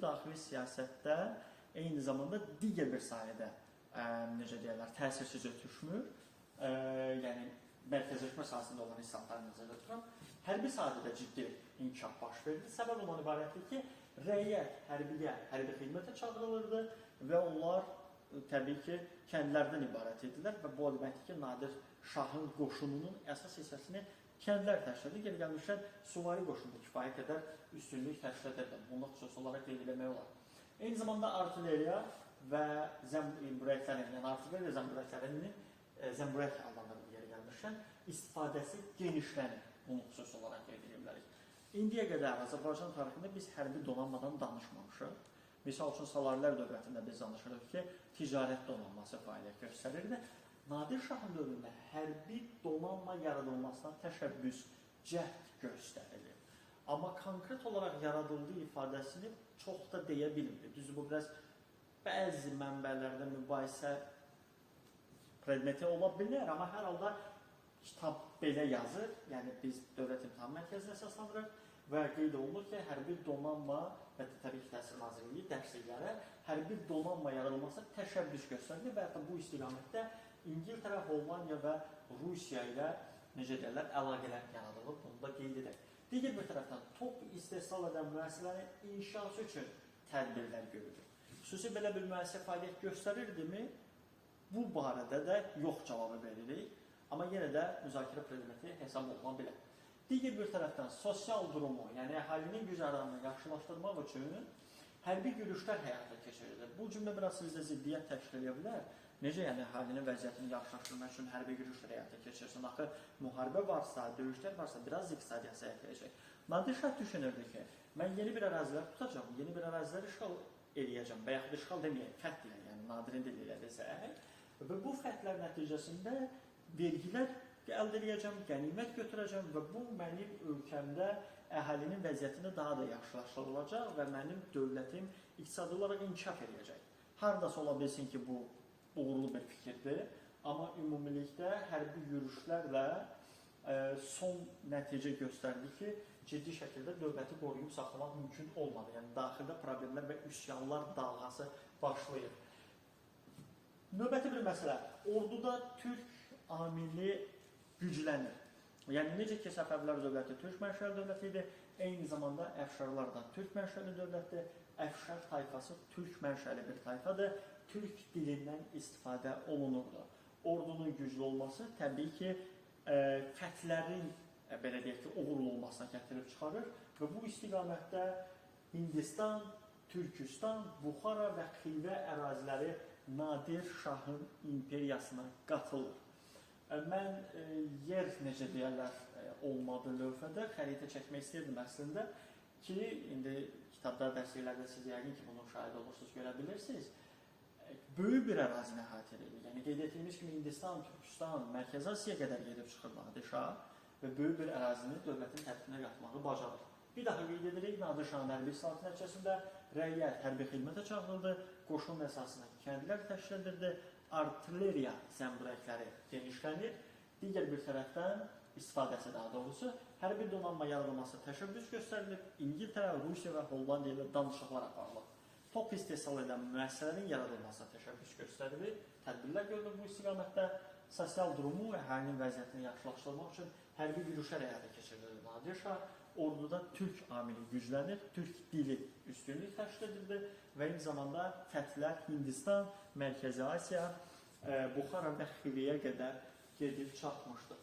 Daxili siyasətdə eyni zamanda digər bir sahədə necə deyirlər, təsirsiz ötüşmür. Yəni mərkəzləşmə sahəsində olan islahatları nəzərdə tuturam. Hərbi sahədə ciddi inkişaf baş verdi. Səbəb ondan ibarətdir ki, rəiyyət hərbi xidmətə çağırılırdı və onlar təbii ki, kəndlərdən ibarət edilər və bu o deməkdir ki, Nadir Şahın qoşununun əsas hissəsini kəndlər təşkil edir. Geri gəlmişlər, süvari qoşunda kifayət qədər üstünlük təşkil edir. Bunu xüsusi olaraq qeyd etmək olar. Eyni zamanda artilleriya və zəmburəklərin, yəni artilleriya zəmburək adlandırılır yeri gəlmişlər, istifadəsi genişlənir. Bunu xüsusi olaraq qeyd edə bilərik. İndiyə qədər Azərbaycan tarixində biz hərbi donanmadan danışmamışıq. Misal üçün, Salarilər dövlətində biz danışırıq ki, ticarət donanması fəaliyyət göstərirdi. Nadir Şahın dövründə hərbi donanma yaradılmasına təşəbbüs, cəhd göstərilir. Amma konkret olaraq yaradıldığı ifadəsini çox da deyə bilmir. Düzdür, bu biraz bəzi mənbələrdə mübahisə predmeti ola bilər, amma hər halda kitab belə yazır. Yəni, biz Dövlət İmtahan Mərkəzinə əsaslandırırıq və qeyd olunur ki, hərbi donanma və təbii ki, Təhsil Nazirliyi dərsliklərə hərbi donanma yaradılmasına təşəbbüs göstərilir və hətta bu istiqamətdə İngiltərə, Hollandiya və Rusiya ilə necə deyirlər, əlaqələr yaradılıb, bunu da qeyd edək. Digər bir tərəfdən, top istehsal edən müəssisələrin inşası üçün tədbirlər görülür. Xüsusi belə bir müəssisə fəaliyyət göstərirdimi, bu barədə də yox cavabı veririk, amma yenə də müzakirə predmeti hesab oluna bilər. Digər bir tərəfdən, sosial durumu, yəni əhalinin güzəranını yaxşılaşdırmaq üçün hərbi yürüşlər həyata keçirilir. Bu cümlə biraz sizdə ziddiyyət təşkil edə bilər. Necə yəni əhalinin vəziyyətini yaxşılaşdırmaq üçün hərbi yürüşlər həyata keçirsin? Axı müharibə varsa, döyüşlər varsa, biraz iqtisadiyyat zəif edəcək. Nadir Şah düşünürdü ki, mən yeni bir ərazilər tutacağım, yeni bir ərazilər işğal eləyəcəm və yaxud işğal deməyək, fəth ilə, yəni Nadirin dili ilə desək. Və bu fəthlər nəticəsində vergilər əldə edəcəm, qənimət götürəcəm və bu mənim ölkəmdə əhalinin vəziyyətini daha da yaxşılaşdırılacaq və mənim dövlətim iqtisadi olaraq inkişaf edəcək. Hardasa ola bilsin ki, bu uğurlu bir fikirdir, amma ümumilikdə hərbi yürüşlərlə son nəticə göstərdi ki, ciddi şəkildə dövləti qoruyub saxlamaq mümkün olmadı. Yəni, daxildə problemlər və üsyanlar dalğası başlayır. Növbəti bir məsələ, orduda türk amili güclənir. Yəni, necə ki, Səfəvilər dövləti türk mənşəli dövləti idi, eyni zamanda Əfşarlar da türk mənşəli dövlətdir. Əfşar tayfası türk mənşəli bir tayfadır. Türk dilindən istifadə olunurdu. Ordunun güclü olması təbii ki, fəthlərin, belə deyək ki, uğurlu olmasına gətirib çıxarır və bu istiqamətdə Hindistan, Türkistan, Buxara və Xivə əraziləri Nadir Şahın imperiyasına qatılır. Mən yer, necə deyərlər, olmadı lövhədə xəritə çəkmək istəyirdim əslində ki, indi kitabda, dərsliklərdə siz yəqin ki, bunun şahidi olursunuz, görə bilirsiniz. Böyük bir ərazini əhatə edir. Yəni, qeyd etdiyimiz kimi Hindistan, Türkistan, Mərkəzi Asiyaya qədər gedib çıxır Nadir Şah və böyük bir ərazini dövlətin tərkibinə qatmağı bacarır. Bir daha qeyd edirik, Nadir Şahın hərbi islahatı nəticəsində rəiyyət hərbi xidmətə çağırıldı, qoşun əsasında kəndlər təşkil edildi, artilleriya zəmburəkləri genişlənir. Digər bir tərəfdən istifadəsi daha doğrusu, hərbi donanma yaradılması təşəbbüs göstərilib, İngiltərə, Rusiya və Hollandiya ilə danışıqlar aparılır. Top istehsal edən müəssisələrin yaradılmasına təşəbbüs göstərilir, tədbirlər görülür bu istiqamətdə, sosial durumu və əhalinin vəziyyətini yaxşılaşdırmaq üçün hərbi yürüşlər həyata keçirilir. Nadir Şah orduda türk amili güclənir, türk dili üstünlük təşkil edildi və eyni zamanda fəthlər Hindistan, Mərkəzi Asiya, Buxara və Xivəyə qədər gedib çatmışdır.